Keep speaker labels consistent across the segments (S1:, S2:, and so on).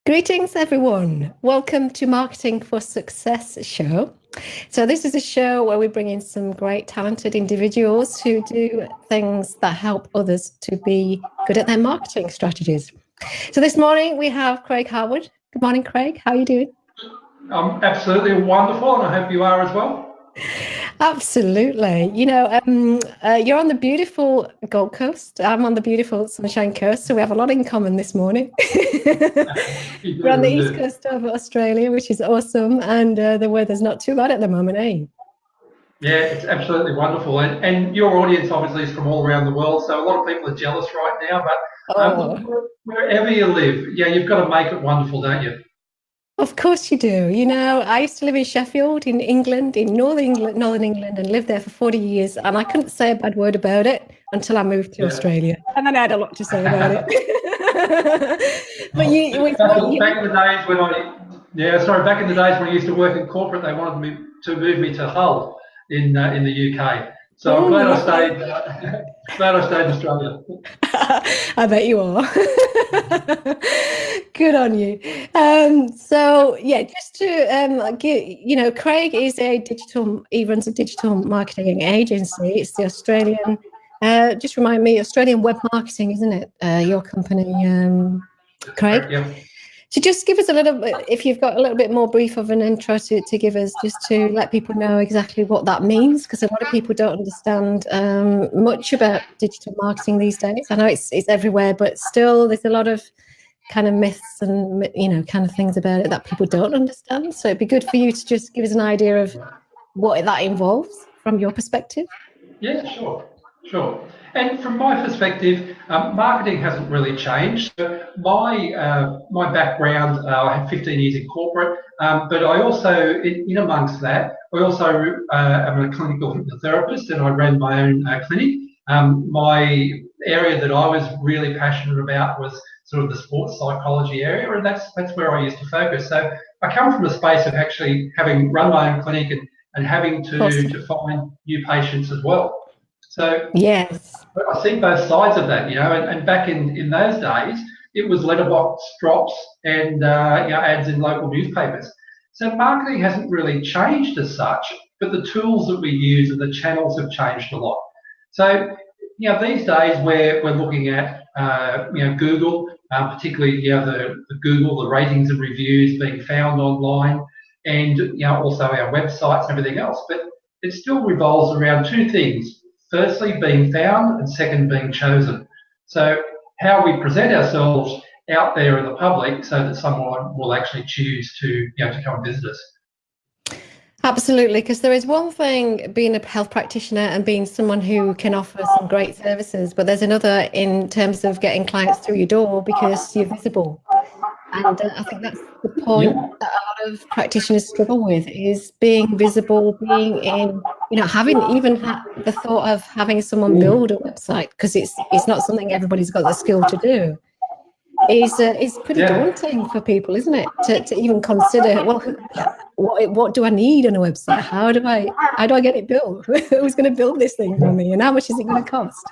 S1: Greetings, everyone. Welcome to Marketing for Success show. So this is a show where we bring in some great talented individuals who do things that help others to be good at their marketing strategies. So this morning we have Craig Harwood. Good morning, Craig. How are you doing?
S2: I'm absolutely wonderful, and I hope you are as well.
S1: Absolutely. You're on the beautiful Gold Coast. I'm on the beautiful Sunshine Coast, so we have a lot in common this morning. We're on the east coast of Australia, which is awesome, and the weather's not too bad at the moment, eh?
S2: Yeah, it's absolutely wonderful, and your audience obviously is from all around the world, so a lot of people are jealous right now. But wherever you live, yeah, you've got to make it wonderful, don't you?
S1: Of course you do. I used to live in Sheffield, in England, in Northern England, and lived there for 40 years. And I couldn't say a bad word about it until I moved to Australia. And then I had a lot to say about it.
S2: Back in the days when I used to work in corporate, they wanted me to move me to Hull in the UK. So I'm glad I stayed in Australia.
S1: I bet you are. Good on you. Just to give, Craig is he runs a digital marketing agency. It's the Australian, just remind me, Australian Web Marketing, isn't it? Your company, Craig?
S2: Correct, yeah.
S1: So just give us a little bit, if you've got a little bit more brief of an intro to give us, just to let people know exactly what that means, because a lot of people don't understand much about digital marketing these days. I know it's everywhere, but still there's a lot of kind of myths and, kind of things about it that people don't understand. So it'd be good for you to just give us an idea of what that involves from your perspective.
S2: Yeah, sure. And from my perspective, marketing hasn't really changed. So my background, I had 15 years in corporate, but I also, in amongst that, I also am a clinical hypnotherapist, and I ran my own clinic. My area that I was really passionate about was sort of the sports psychology area, and that's where I used to focus. So I come from a space of actually having run my own clinic and having to find new patients as well. So
S1: yes,
S2: I see both sides of that, and back in those days, it was letterbox drops and ads in local newspapers. So marketing hasn't really changed as such, but the tools that we use and the channels have changed a lot. So these days we're looking at Google, particularly the Google, the ratings and reviews being found online, and also our websites and everything else. But it still revolves around two things. Firstly, being found, and second, being chosen. So how we present ourselves out there in the public so that someone will actually choose to come visit us.
S1: Absolutely, because there is one thing being a health practitioner and being someone who can offer some great services, but there's another in terms of getting clients through your door because you're visible. And I think that's the point that a lot of practitioners struggle with, is being visible, being in, having even the thought of having someone build a website, because it's not something everybody's got the skill to do. Is pretty daunting for people, isn't it? To even consider, well, what do I need on a website? How do I get it built? Who's going to build this thing for me, and how much is it going to cost?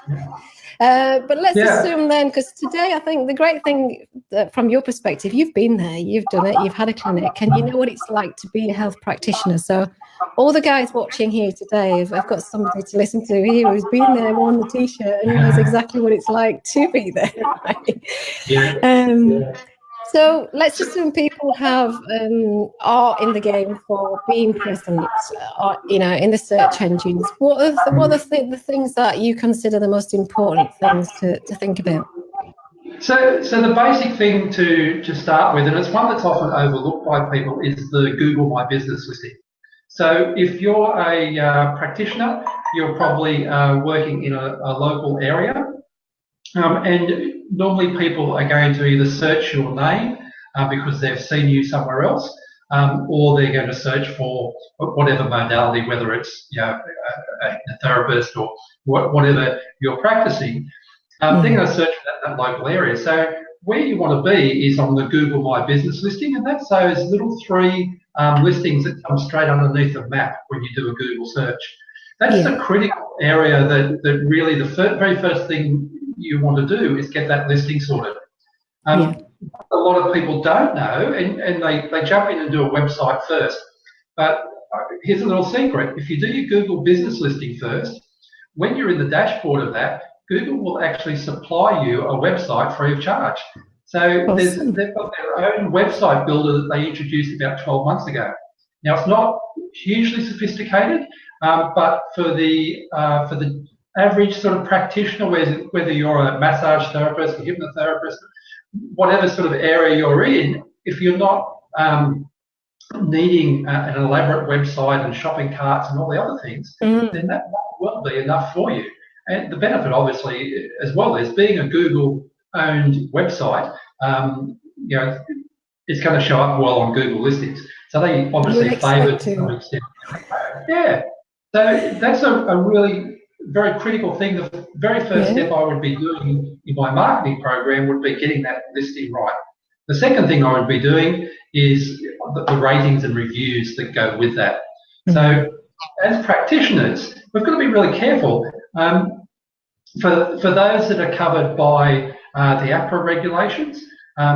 S1: But let's assume then, because today I think the great thing from your perspective, you've been there, you've done it, you've had a clinic, and you know what it's like to be a health practitioner. So all the guys watching here today, I've got somebody to listen to here who's been there, worn the t-shirt, and knows exactly what it's like to be there. Right? So let's assume people are in the game for being present, in the search engines. What are the things that you consider the most important things to think about?
S2: So the basic thing to start with, and it's one that's often overlooked by people, is the Google My Business listing. So if you're a practitioner, you're probably working in a local area, and normally people are going to either search your name because they've seen you somewhere else, or they're going to search for whatever modality, whether it's a therapist or whatever you're practicing. They're going to search for that local area. So where you want to be is on the Google My Business listing, and that's those little three listings that come straight underneath the map when you do a Google search. That's the critical area that really the very first thing you want to do is get that listing sorted. a lot of people don't know, and they jump in and do a website first. But here's a little secret. If you do your Google business listing first, when you're in the dashboard of that, Google will actually supply you a website free of charge. So
S1: Awesome.
S2: they've got their own website builder that they introduced about 12 months ago. Now, it's not hugely sophisticated, but for the average sort of practitioner, whether you're a massage therapist, a hypnotherapist, whatever sort of area you're in, if you're not needing an elaborate website and shopping carts and all the other things, then that will be enough for you. And the benefit, obviously, as well, is being a Google-owned website, you know, it's going to show up well on Google listings. So they obviously favour to some extent. Yeah. So that's a really very critical thing. The very first step I would be doing in my marketing program would be getting that listing right. The second thing I would be doing is the ratings and reviews that go with that. So as practitioners, we've got to be really careful. For those that are covered by the APRA regulations,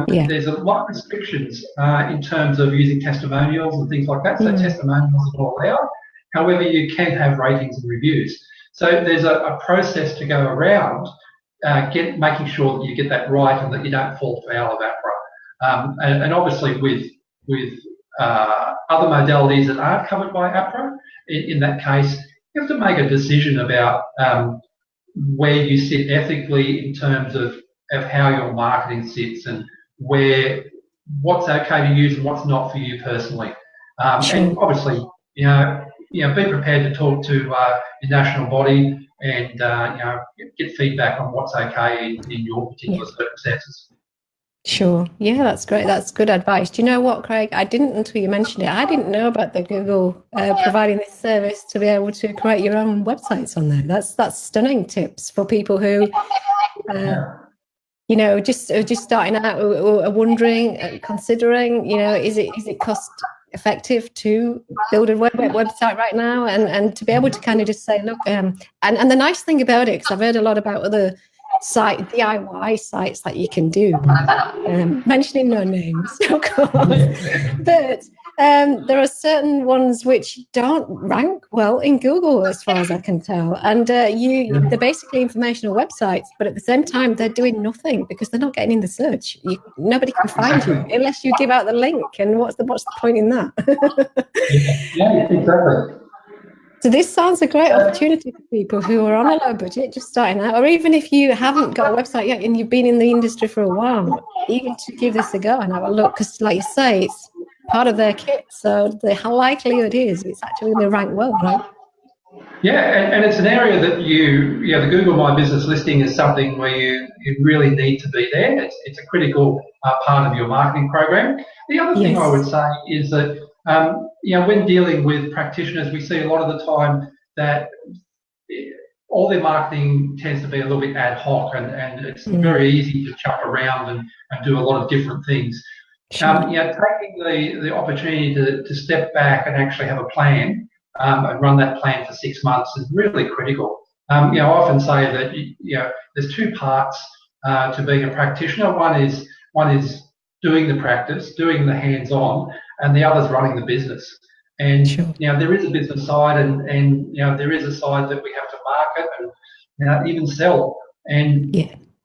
S2: there's a lot of restrictions in terms of using testimonials and things like that. So testimonials are not allowed. However, you can have ratings and reviews. So there's a process to go around making sure that you get that right and that you don't fall foul of APRA. And obviously with other modalities that aren't covered by APRA, in that case, you have to make a decision about where you sit ethically in terms of how your marketing sits and what's okay to use and what's not for you personally. And obviously, you know, be prepared to talk to your national body and you know, get feedback on what's okay in your particular circumstances.
S1: Sure. Yeah, that's great. That's good advice. Do you know what, Craig? I didn't, until you mentioned it, I didn't know about the Google providing this service to be able to create your own websites on there. That's stunning tips for people who, you know, just starting out or wondering, considering, you know, is it cost effective to build a website right now, and to be able to kind of just say, look, and the nice thing about it, because I've heard a lot about other DIY sites that you can do, mentioning no names, of course, but there are certain ones which don't rank well in Google, as far as I can tell, and they're basically informational websites, but at the same time they're doing nothing because they're not getting in the search. Nobody can find you unless you give out the link, and what's the point in that?
S2: Yeah, exactly.
S1: So this sounds a great opportunity for people who are on a low budget, just starting out, or even if you haven't got a website yet and you've been in the industry for a while, even to give this a go and have a look, because like you say, it's part of their kit, so the likelihood is it's actually going to rank well, right?
S2: Yeah, and it's an area that the Google My Business listing is something where you really need to be there. It's a critical part of your marketing program. The other thing I would say is that you know, when dealing with practitioners, we see a lot of the time that all their marketing tends to be a little bit ad hoc, and it's very easy to jump around and do a lot of different things. You know, taking the opportunity to step back and actually have a plan and run that plan for 6 months is really critical. You know, I often say that you know, there's two parts to being a practitioner. One is doing the practice, doing the hands-on, and the other's running the business. And you know, there is a business side, and you know, there is a side that we have to market and, you know, even sell. And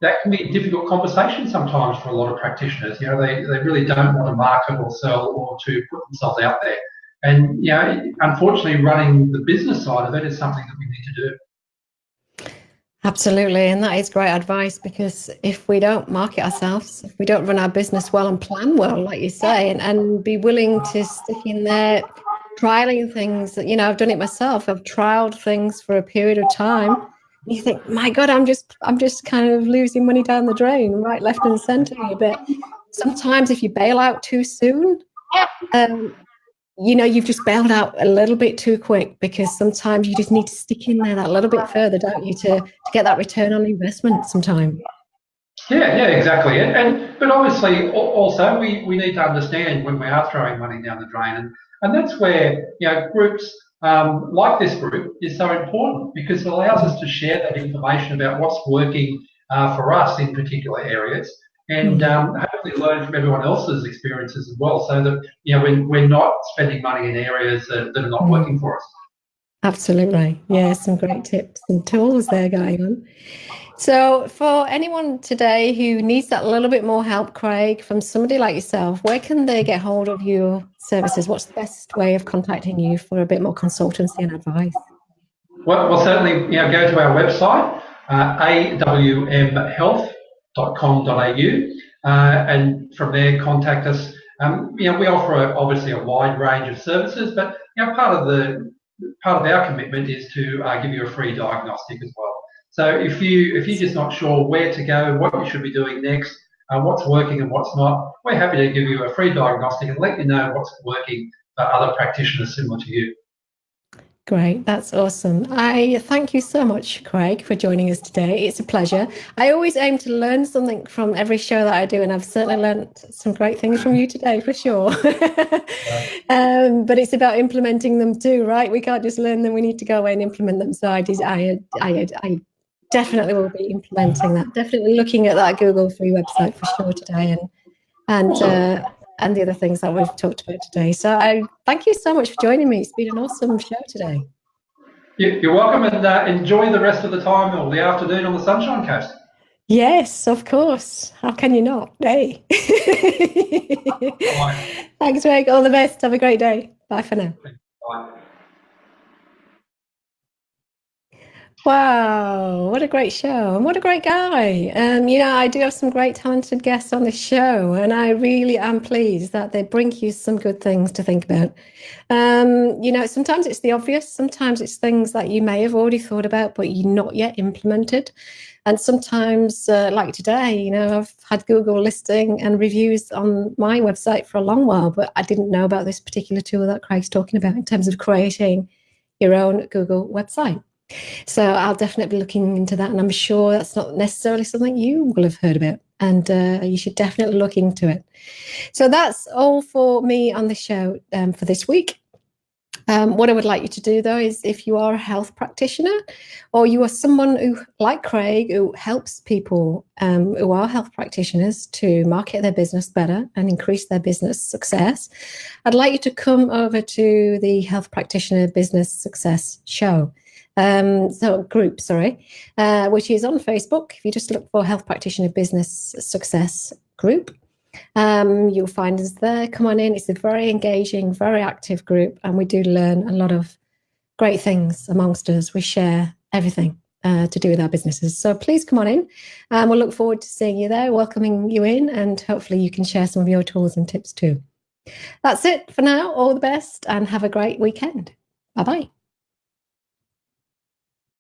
S2: that can be a difficult conversation sometimes for a lot of practitioners. You know, they really don't want to market or sell or to put themselves out there. And you know, unfortunately, running the business side of it is something that we need to do.
S1: Absolutely, and that is great advice, because if we don't market ourselves, if we don't run our business well and plan well, like you say, and be willing to stick in there, trialing things, you know, I've done it myself. I've trialed things for a period of time. You think, my God, I'm just kind of losing money down the drain, right, left and centre here. But sometimes if you bail out too soon, you know, you've just bailed out a little bit too quick, because sometimes you just need to stick in there that little bit further, don't you, to get that return on investment sometime. Yeah,
S2: exactly. But obviously also we need to understand when we are throwing money down the drain, and that's where, you know, groups like this group is so important, because it allows us to share that information about what's working for us in particular areas. and hopefully learn from everyone else's experiences as well, so that we're not spending money in areas that are not working for us.
S1: Absolutely. Yeah, some great tips and tools there going on. So for anyone today who needs that little bit more help, Craig, from somebody like yourself, where can they get hold of your services? What's the best way of contacting you for a bit more consultancy and advice?
S2: Well, certainly, go to our website, awmhealth.com.au, and from there contact us. We offer obviously a wide range of services, but part of our commitment is to give you a free diagnostic as well. So if you're just not sure where to go, what you should be doing next, what's working and what's not, we're happy to give you a free diagnostic and let you know what's working for other practitioners similar to you.
S1: Great, that's awesome. I thank you so much, Craig, for joining us today. It's a pleasure. I always aim to learn something from every show that I do, and I've certainly learned some great things from you today, for sure. But it's about implementing them too, right? We can't just learn them; we need to go away and implement them. So I definitely will be implementing that. Definitely looking at that Google free website for sure today, and the other things that we've talked about today. So I thank you so much for joining me. It's been an awesome show today.
S2: You're welcome, and enjoy the rest of the time or the afternoon on the Sunshine Coast.
S1: Yes, of course. How can you not? Hey. Thanks, Craig. All the best. Have a great day. Bye for now.
S2: Bye.
S1: Wow, what a great show, and what a great guy. I do have some great talented guests on this show, and I really am pleased that they bring you some good things to think about. Sometimes it's the obvious, sometimes it's things that you may have already thought about, but you're not yet implemented. And sometimes, like today, I've had Google listing and reviews on my website for a long while, but I didn't know about this particular tool that Craig's talking about in terms of creating your own Google website. So I'll definitely be looking into that, and I'm sure that's not necessarily something you will have heard about, and you should definitely look into it. So that's all for me on the show for this week. What I would like you to do, though, is if you are a health practitioner or you are someone who, like Craig, who helps people who are health practitioners to market their business better and increase their business success, I'd like you to come over to the Health Practitioner Business Success Show. Group, which is on Facebook. If you just look for Health Practitioner Business Success Group, you'll find us there. Come on in. It's a very engaging, very active group, and we do learn a lot of great things amongst us. We share everything to do with our businesses. So please come on in. We'll look forward to seeing you there, welcoming you in, and hopefully you can share some of your tools and tips too. That's it for now. All the best and have a great weekend. Bye-bye.